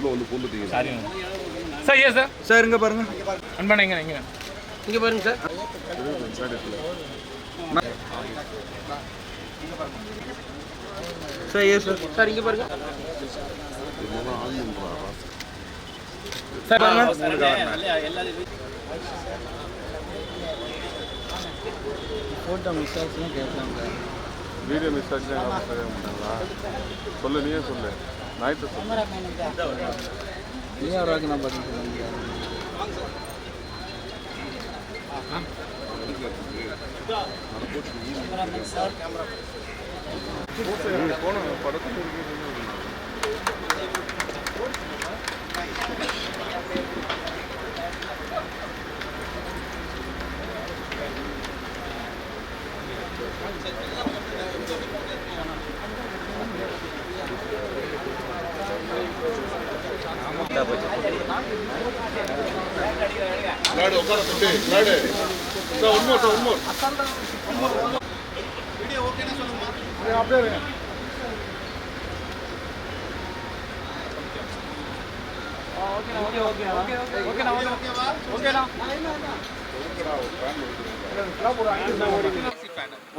உள்ள வந்து பூந்துட்டீங்க. Sorry sir. ஏன் சார்? சார் இங்கே பாருங்க. அன்பான இங்கே பாருங்க சார். சார் ஏன் சார்? சார் இங்கே பாருங்க சார். ஃபோட்டோ மிஸ் ஆச்சுன்னா கேட்கலாங்க. வீடியோ மிஸ் ஆச்சு சரியாக மாட்டாங்களா? சொல்லு, நீயே சொல்லு. நாய்ட்டு சொல்லு. நீ அவராக நான் பதில் சொல்ல முடியாது. போன படத்தில்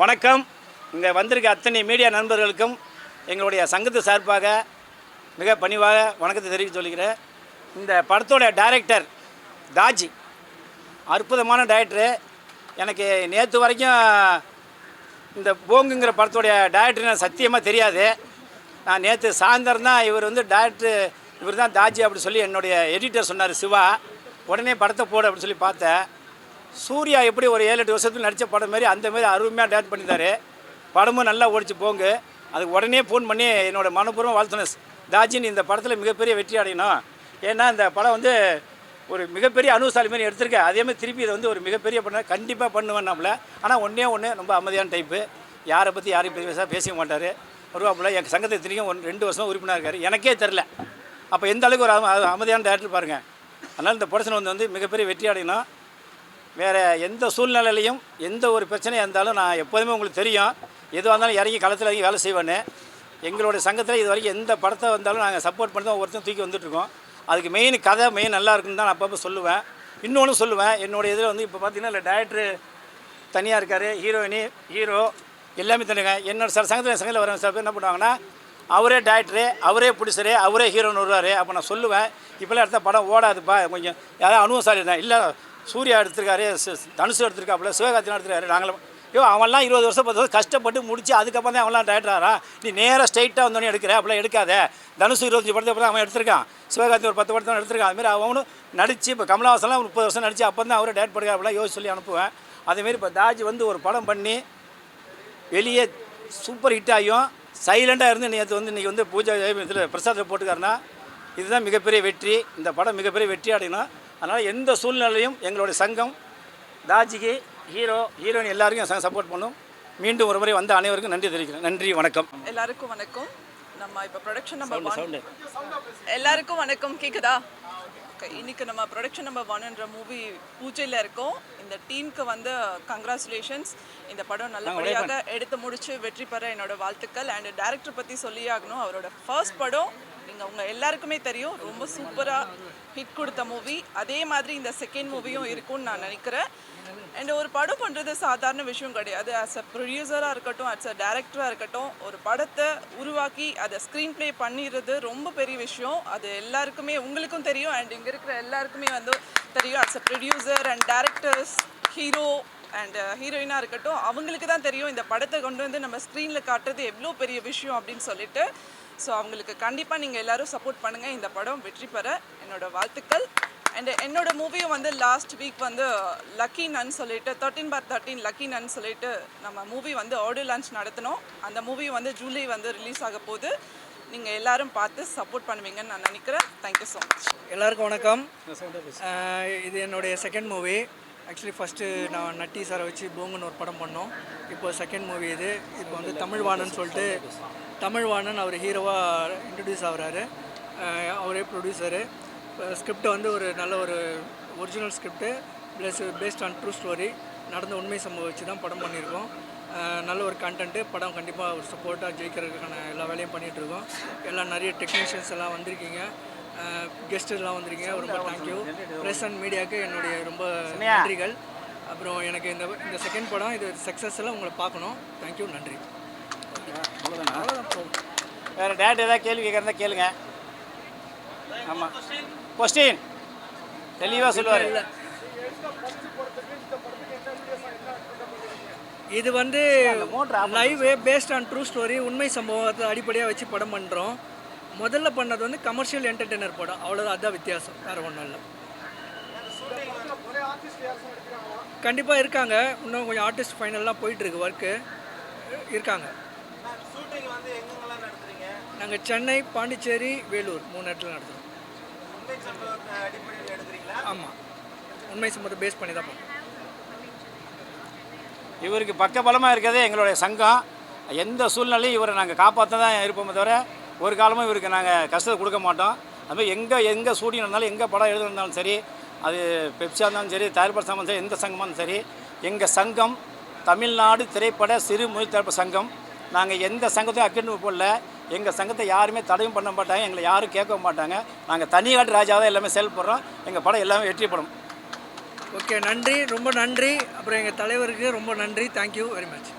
வணக்கம். இங்கே வந்திருக்க அத்தனை மீடியா நண்பர்களுக்கும் எங்களுடைய சங்கத்து சார்பாக மிக பணிவாக வணக்கத்தை தெரிவித்து சொல்லிக்கிறேன். இந்த படத்தோட டைரக்டர் தாஜி அற்புதமான டைரக்டரு. எனக்கு நேற்று வரைக்கும் இந்த போங்குங்கிற படத்தோடைய டைரக்டர் சத்தியமாக தெரியாது. நான் நேற்று சாயந்தரம் தான் இவர் வந்து டைரக்டர், இவர் தான் தாஜி அப்படி சொல்லி என்னுடைய எடிட்டர் சொன்னார் சிவா. உடனே படத்தை போடு அப்படின்னு சொல்லி பார்த்தேன். சூர்யா எப்படி ஒரு 7-8 வருஷத்துக்கு நடித்த படம் மாரி அந்த மாதிரி அருமையாக டைரக்ட் பண்ணியிருந்தார். படமும் நல்லா ஓடிச்சு போங்கு. அதுக்கு உடனே ஃபோன் பண்ணி என்னோடய மனப்பூர்வம் வாழ்த்துனேன், தாஜின்னு இந்த படத்தில் மிகப்பெரிய வெற்றி அடையணும். ஏன்னா இந்த படம் வந்து ஒரு மிகப்பெரிய அனுசாலி மாதிரி எடுத்திருக்கேன். அதேமாதிரி திருப்பி இதை வந்து ஒரு மிகப்பெரிய பண்ண கண்டிப்பாக பண்ணுவேன் நம்மள. ஆனால் ஒன்றே ரொம்ப அமைதியான டைப்பு. யாரை பற்றி யாரையும் பேசிக்க மாட்டார். வருவாப்புல எங்கள் சங்கத்தை திணிக்கும் 2 வருஷம் உறுப்பினர் இருக்கார். எனக்கே தெரில அப்போ எந்த அளவுக்கு ஒரு அமைதியான டேரக்டர் பாருங்கள். அதனால் இந்த ப்ரொடக்ஷன் வந்து மிகப்பெரிய வெற்றி அடையணும். வேறு எந்த சூழ்நிலையிலையும் எந்த ஒரு பிரச்சனையாக இருந்தாலும் நான் எப்போதுமே உங்களுக்கு தெரியும், எதுவாக இருந்தாலும் இறங்கி களத்தில் இறங்கி வேலை செய்வேன்னு. எங்களுடைய சங்கத்தில் இது வரைக்கும் எந்த படத்தை வந்தாலும் நாங்கள் சப்போர்ட் பண்ணி தான் ஒவ்வொருத்தரும் தூக்கி வந்துட்டுருக்கோம். அதுக்கு மெயின் கதை நல்லா இருக்குன்னு தான் நான் அப்பப்போ சொல்லுவேன். இன்னொன்று சொல்லுவேன், என்னுடைய இதில் வந்து இப்போ பார்த்தீங்கன்னா இல்லை டைரக்டரு தனியாக இருக்கார், ஹீரோயினி ஹீரோ எல்லாமே தனியாக. என்னோட சங்கத்தில் வர சில பேர் என்ன பண்ணுவாங்கன்னா, அவரே டைரக்டரு, அவரே ப்ரொடியூசரு, அவரே ஹீரோன்னு வருவார். அப்போ நான் சொல்லுவேன், இப்போலாம் எடுத்த படம் ஓடாதுப்பா, கொஞ்சம் யாராவது அனுபவசாலி தான். இல்லை சூர்யா எடுத்திருக்காரு, தனுஷு எடுத்திருக்காப்புல, சிவகார்த்திகேயன் எடுத்திருக்காரு. நாங்களும் அவன்லாம் 20 வருஷம் 10 வருஷம் கஷ்டப்பட்டு முடிச்சு அதுக்கப்புறம் தான் அவன்லாம் டைரக்டராரா? நீ நேராக ஸ்ட்ரைட்டாக வந்தோடனே எடுக்கிற, அப்படிலாம் எடுக்காத. தனுஷு 25 படத்தை அப்புறம் அவன் எடுத்திருக்கான், சிவகார்த்திகேயன் ஒரு 10 படத்தை எடுத்திருக்கான். அதுமாரி அவனும் நடித்து இப்போ கமலஹாசன்லாம் 30 வருஷம் நடிச்சு அப்போ தான் அவரை டைரக்ட் பண்ணுறாரு. அப்படிலாம் யோசிச்சு சொல்லி அனுப்புவேன். அதேமாரி இப்போ தாஜி வந்து ஒரு படம் பண்ணி வெளியே சூப்பர் ஹிட் ஆகியும் சைலண்டாக இருந்து நேற்று வந்து இன்றைக்கி வந்து பூஜை இதில் பிரசாதத்தை போட்டுக்காருன்னா இதுதான் மிகப்பெரிய வெற்றி. இந்த படம் மிகப்பெரிய வெற்றி அடையணும். அதனால் எந்த சூழ்நிலையும் எங்களுடைய சங்கம் தாஜிக்கு, ஹீரோயின் எல்லாருக்கும் சப்போர்ட் பண்ணும். மீண்டும் ஒரு முறை வந்த அனைவருக்கும் நன்றி தெரிவிக்கிறேன். நன்றி, வணக்கம். எல்லாருக்கும் வணக்கம். நம்ம இப்போ ப்ரொடக்ஷன் நம்பர் 1 எல்லாருக்கும் வணக்கம். கேட்குதா? இன்றைக்கி நம்ம ப்ரொடக்ஷன் நம்பர் 1ன்ற மூவி பூஜையில் இருக்கோம். இந்த டீமுக்கு வந்து கங்க்ராச்சுலேஷன்ஸ். இந்த படம் நல்லபடியாக எடுத்து முடித்து வெற்றி பெற என்னோட வாழ்த்துக்கள். அண்ட் டைரக்டர் பற்றி சொல்லியே ஆகணும். அவரோட ஃபர்ஸ்ட் படம் நீங்கள் உங்கள் எல்லாருக்குமே தெரியும், ரொம்ப சூப்பராக ஹிட் கொடுத்த மூவி. அதே மாதிரி இந்த செகண்ட் மூவியும் இருக்கும்னு நான் நினைக்கிறேன். அண்ட் ஒரு படம் பண்ணுறது சாதாரண விஷயம் கிடையாது. ஆஸ் அ ப்ரொடியூசராக இருக்கட்டும், ஆஸ் அ டைரக்டராக இருக்கட்டும், ஒரு படத்தை உருவாக்கி அதை ஸ்க்ரீன் ப்ளே பண்ணிடுறது ரொம்ப பெரிய விஷயம். அது எல்லாருக்குமே உங்களுக்கும் தெரியும் அண்ட் இங்கே இருக்கிற எல்லாருக்குமே வந்து தெரியும். As a producer and directors, hero and ஹீரோயினாக இருக்கட்டும், அவங்களுக்கு தான் தெரியும் இந்த படத்தை கொண்டு வந்து நம்ம ஸ்க்ரீனில் காட்டுறது எவ்வளோ பெரிய விஷயம் அப்படின்னு சொல்லிட்டு. ஸோ அவங்களுக்கு கண்டிப்பாக நீங்கள் எல்லோரும் சப்போர்ட் பண்ணுங்கள். இந்த படம் வெற்றி பெற என்னோட வாழ்த்துக்கள். அண்ட் என்னோட மூவியும் வந்து லாஸ்ட் வீக் வந்து லக்கி நன் சொல்லிட்டு 13/13 லக்கி நன் சொல்லிட்டு நம்ம மூவி வந்து ஆடியோ லான்ச் நடத்தினோம். அந்த மூவி வந்து ஜூலை வந்து ரிலீஸ் ஆக போகுது. நீங்கள் எல்லோரும் பார்த்து சப்போர்ட் பண்ணுவீங்கன்னு நான் நினைக்கிறேன். Thank you so much. எல்லாருக்கும் வணக்கம். இது என்னுடைய செகண்ட் மூவி. ஆக்சுவலி ஃபஸ்ட்டு நான் நட்டி சாரை வச்சு போங்குன்னு ஒரு படம் பண்ணோம். இப்போ செகண்ட் மூவி இது. இப்போ வந்து தமிழ்வாணன் சொல்லிட்டு, தமிழ்வாணன் அவர் ஹீரோவாக இன்ட்ரடியூஸ் ஆகிறாரு. அவரே ப்ரொடியூசரு. ஸ்கிரிப்டை வந்து ஒரு நல்ல ஒரு original script plus based on true story, நடந்த உண்மை சம்பவம் வச்சு தான் படம் பண்ணியிருக்கோம். நல்ல ஒரு கண்டென்ட்டு. படம் கண்டிப்பாக ஒரு சப்போர்ட்டாக ஜெயிக்கிறதுக்கான எல்லா வேலையும் பண்ணிகிட்ருக்கோம். எல்லாம் நிறைய டெக்னீஷியன்ஸ் எல்லாம் வந்திருக்கீங்க. கெஸ்ட்டுலாம் வந்திருக்கீங்க, ரொம்ப தேங்க்யூ. ப்ரெஸ் அண்ட் மீடியாவுக்கு என்னுடைய ரொம்ப நன்றிகள். அப்புறம் எனக்கு இந்த செகண்ட் படம் இது சக்ஸஸ்லாம் உங்களை பார்க்கணும். தேங்க்யூ, நன்றி. அவ்வளோதான். வேறு டேட் ஏதாவது கேள்வி கேட்குறதா கேளுங்க. ஆமாம், கொஸ்டின் தெளிவாக சொல்லுவார். இது வந்து live based on true story, உண்மை சம்பவத்தை அடிப்படையாக வச்சு படம் பண்ணுறோம். முதல்ல பண்ணது வந்து கமர்ஷியல் என்டர்டெய்னர் படம், அவ்வளோதான். அதுதான் வித்தியாசம், வேறு ஒன்றும் இல்லை. கண்டிப்பாக இருக்காங்க. இன்னும் கொஞ்சம் ஆர்டிஸ்ட் ஃபைனல்லாம் போயிட்டுருக்கு, ஒர்க்கு இருக்காங்க. நாங்கள் சென்னை, பாண்டிச்சேரி, வேலூர் 3 இடத்துல நடத்துகிறோம். ஆமாம், உண்மை சம்பவத்தை பேஸ் பண்ணி தான் பண்ணுறோம். இவருக்கு பக்கபலமாக இருக்கிறதே எங்களுடைய சங்கம். எந்த சூழ்நிலையும் இவரை நாங்கள் காப்பாற்ற தான் இருப்போமே தவிர ஒரு காலமும் இவருக்கு நாங்கள் கஷ்டத்தை கொடுக்க மாட்டோம். அதுமாதிரி எங்கே ஷூட்டிங் இருந்தாலும், எங்கே படம் எழுதுனாலும் சரி, அது பெப்சியாக இருந்தாலும் சரி, தயாரிப்பாளர் சங்கம் சரி, எந்த சங்கமாக இருந்தாலும் சரி, எங்கள் சங்கம் தமிழ்நாடு திரைப்பட சிறு முதல் தயாரிப்பு சங்கம். நாங்கள் எந்த சங்கத்தையும் அக்கெண்டு போடல. எங்கள் சங்கத்தை யாருமே தடையும் பண்ண மாட்டாங்க, எங்களை யாரும் கேட்க மாட்டாங்க. நாங்கள் தனியாட்டு ராஜா தான் எல்லாமே செயல்படுறோம். எங்கள் படம் எல்லாமே வெற்றி படம். ஓகே, நன்றி, ரொம்ப நன்றி. அப்புறம் எங்கள் தலைவருக்கு ரொம்ப நன்றி. Thank you very much.